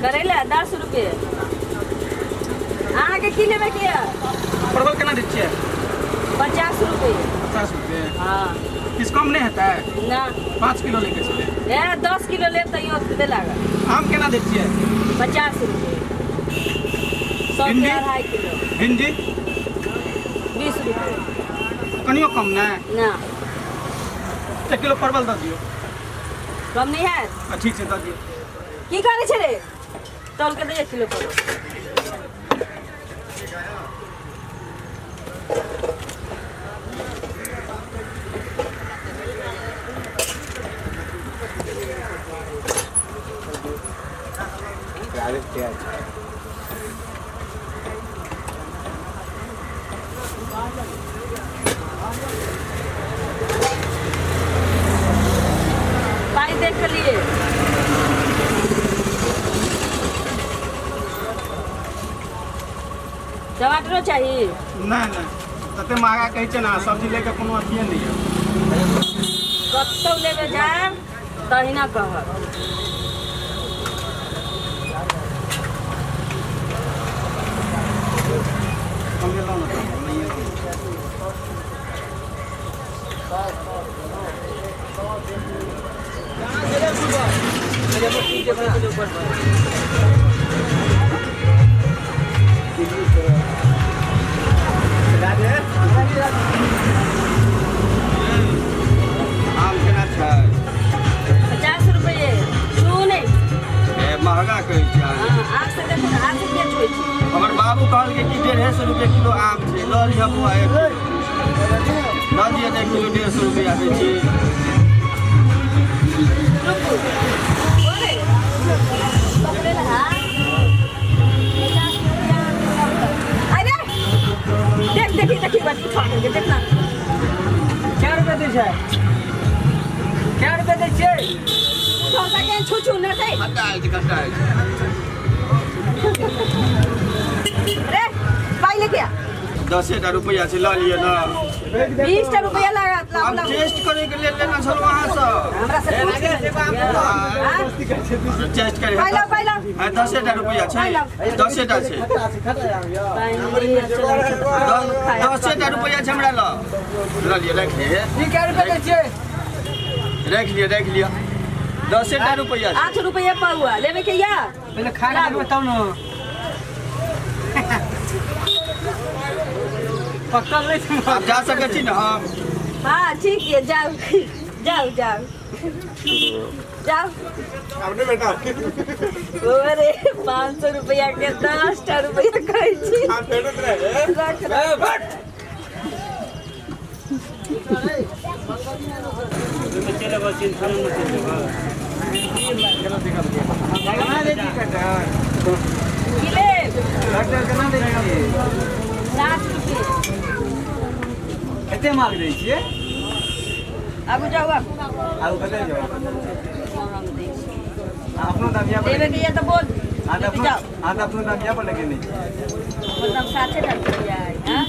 करेला 10 रुपये अहाँ के की लेबे के परवल केना दै छियै 50 रुपये 50 रुपये हाँ किस कम नहीं होता है ना 5 किलो लेके चले 10 किलो ले तो यो दे लागा आम केना दै छियै 50 रुपये 100 भिंडी? के 2.5 किलो भिंडी 20 रुपये कनियो कम ना ना 1 किलो परवल दऽ दियौ कम नहीं है ठीक छै दऽ दियौ की करे छे रे तौल के दे 1 किलो पर पाई देख के लिए टमाटरो चाहिए नहीं तते महंगा कहै छै ना सब्जी लेके कोनो अथिए नहीं है कतौ लेबे जाए तहिना कह हम लेलहुँ ना नहीं आम केना छै 50 रुपये सुने महंगा कहै छै आग से देखो ना आग से के छोई छी हमर बाबू कहलकै कि 150 रुपये किलो आम छै लऽ लिअ बौआ दऽ दिअ 1 किलो 150 रुपया दै छी रुकू ओरे पकड़े ना अरे देखी बात उठा के देखना क्या रुपये दै छै क्या रुपये दै छियै उठा के छू न दे कटाइ रे पाई ले क्या 10 रुपया छै लऽ लिअ ना 20 रुपया लगा हम टेस्ट करे के लेल लेना छल वहां से हमरा से टेस्ट करे पाई ला 10 रुपया छै 10 छै 10 रुपया छै हमरा लऽ लिअ राखि लिअ ई क्या रुपये दै छियै राखि लिअ 10 रुपया छै 8 रुपया पाउआ लेबे के या पहिले खाना देबै तब न पक्का ले आप जा सकै छी ना हम हाँ ठीक है जाओ अपने बेटा अरे 500 रुपया के 10 रुपया कहै छी आप पेटत रहे रख चले बसिन खाना मत खाना दे दी कटर किले कटर केना दे छियै 7 रुपये कते मांग दै छियै आगू जाओ आगू कते जाओ हम दै छी अपनो दामिया पर देवे के या तो बोल जाओ अपनो दामिया पर लगे नहीं मतलब 60 रुपया है हां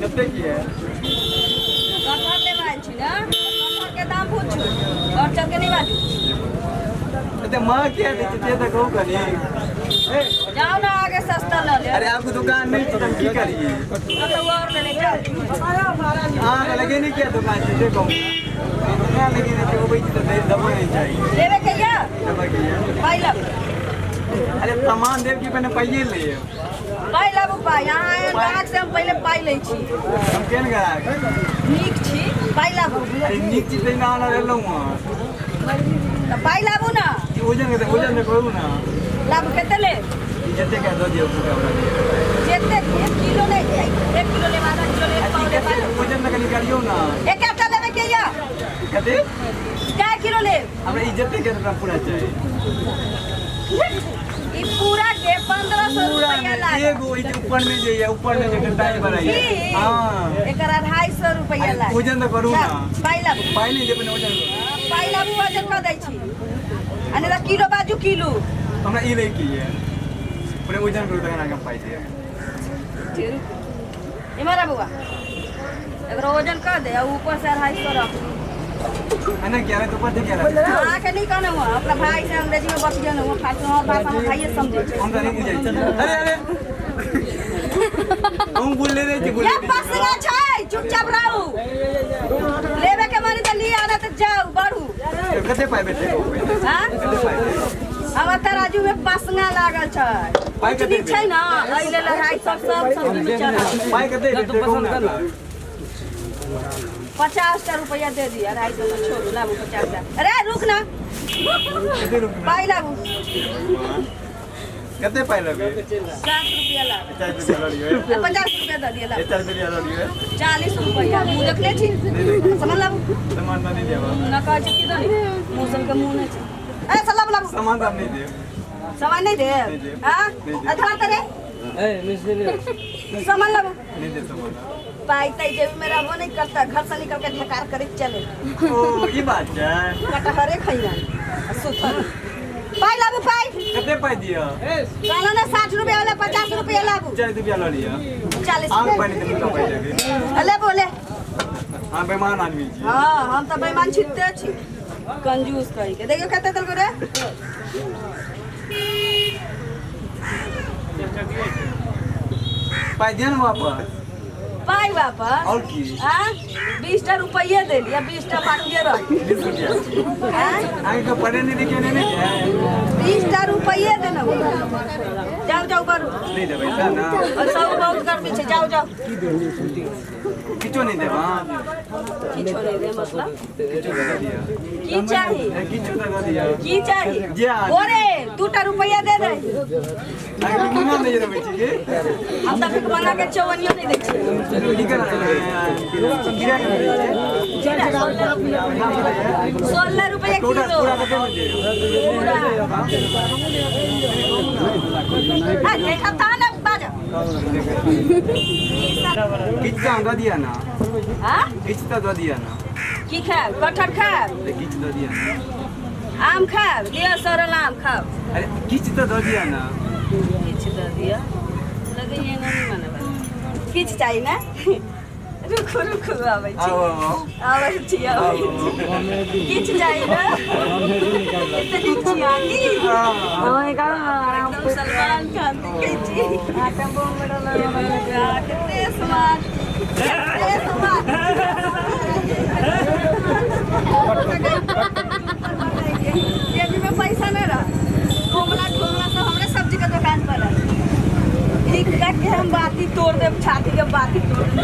कते की है कटहर ले आइल छी ना कटहर के दाम पूछू और चल के नहीं बाजू कते मां के दे छियै त कहू कनी जाओ ना आगे सस्ता न ले अरे आपको दुकान नहीं तो हम की करिए तो और ले जाओ हां लगे नहीं क्या दुकान से देखो दुकान लगे नहीं तो भाई तो दबा नहीं चाहिए लेवे के या दबा के पाई ला अरे सामान देव की मैंने पहले ले पाई ला बुपा यहां आए ग्राहक से हम पहले पाई ले छी हम केन ग्राहक नीक छी पाई ला अरे नीक चीज ना आना रहलौ हां तो पाई लाबू ना वजन में करू ना लाभ केते ले जते का दो दियो पूरा जेते 1 किलो ले 1 किलो ले आधा किलो ले पाव ले वजन में निकालियो ना एक आटा लेवे के या कते क्या किलो ले हमरा इज्जत के पूरा चाहिए ई पूरा के 1500 रुपया लागे एगो ई ऊपर में जे टाइम बनाई हां एकर 250 रुपया लागे वजन तो करू ना पाई ला पाई नहीं जे वजन पाई ला वजन कर दै छी अने दा किलो बाजू किलो हमरा ई ले की है पूरे वजन करू तखन आगे पाई दे इमारा बुआ एकरो वजन कर दे और ऊपर से 250 रख है ना क्या है तो पता क्या है हाँ के नहीं कहना हुआ अपना भाई से अंग्रेजी में बच गया ना वो फारसी में भाषा में भाई समझे हम तो नहीं जाए अरे अरे हम बोल ले रहे थे बोल ये पसंगा छै चुपचाप रहू लेवे के मानी त लिए आना त जाओ बढ़ू कते पाए बेटे हां कते पाए अब तराजू में पसंगा लागल छै पाई कते ठीक छै ना अइले लड़ाई सब सब्जी में चला पाई कते बेटे पसंद कर 50 रुपया दे दिया 250 में छोड़ लाबू 50 अरे रुक ना कते रुपए पाई लाबू कते पाए लगे 60 रुपया ला 50 रुपए लगे 50 रुपया दे दिया ला 50 रुपए लगे 40 रुपया मुंह देख ले छी समझ लाबू सामान नहीं देवा ना कह छी कि दनी मौसम के मुंह नहीं छै ए सलाम लाबू सामान तो नहीं दे सामान नहीं दे हां अधर करे ए मिस्त्री सामान लाबू नहीं दे सामान पाई तई जेब में रहबो नहीं करता घर से निकल के ढकार करे चले ओ ये बात है कटहरे खइया सुथल पाई लाबू पाई कते पाई दिया कहला ना 60 रुपया वाला 50 रुपया लाबू 40 रुपया ला लिया 40 आम रुपया पानी तो पाई लगे अले बोले हां बेमान आदमी जी हां हम तो बेईमान छिते छी कंजूस कहि के देखियो कते तल करे पाई दिया ना वापस पाई वापस और की हां 20 रुपया दे लिया 20 बाकी रह 20 रुपया हां आगे तो पढ़े नहीं लिखे नहीं 20 रुपया देना जाओ जाओ करू नहीं दे पैसा ना और सब बहुत गर्मी छे जाओ जाओ किचो नहीं दे हां किछो नहीं दे मतलब किचो लगा दिया की चाहिए किचो लगा दिया की चाहिए जा ओरे 2 रुपया दे दे आगे मंगा नहीं रे बेटी के हम तो फिर मंगा के चवनियो नहीं दे छी रोटी करा गिरा के 16 रुपया पूरा किलो पूरा कते में दे पूरा हां देखा था ना बाजा किचो दे दिया ना हां किचो दे दिया ना की खा कटहर खा किचो दे दिया ना आम खा दिया सरल आम खा अरे किचो दे दिया ना किछ दे दिया लगे ये नहीं मानबा किछ चाहिए ना रुको रुको आबै छी आओ आबै छी किछ चाहिए ना इतनी छी आनी ओए का एकदम सलमान खान के छी आटम बम बड़ा कितने स्मार्ट ये भी में पैसा नहीं रहा घूमला घूमला सब हमरे सब्जी के दुकान पर है ठीक है कि हम बाती तोड़ दे छाती के बाती तोड़ दे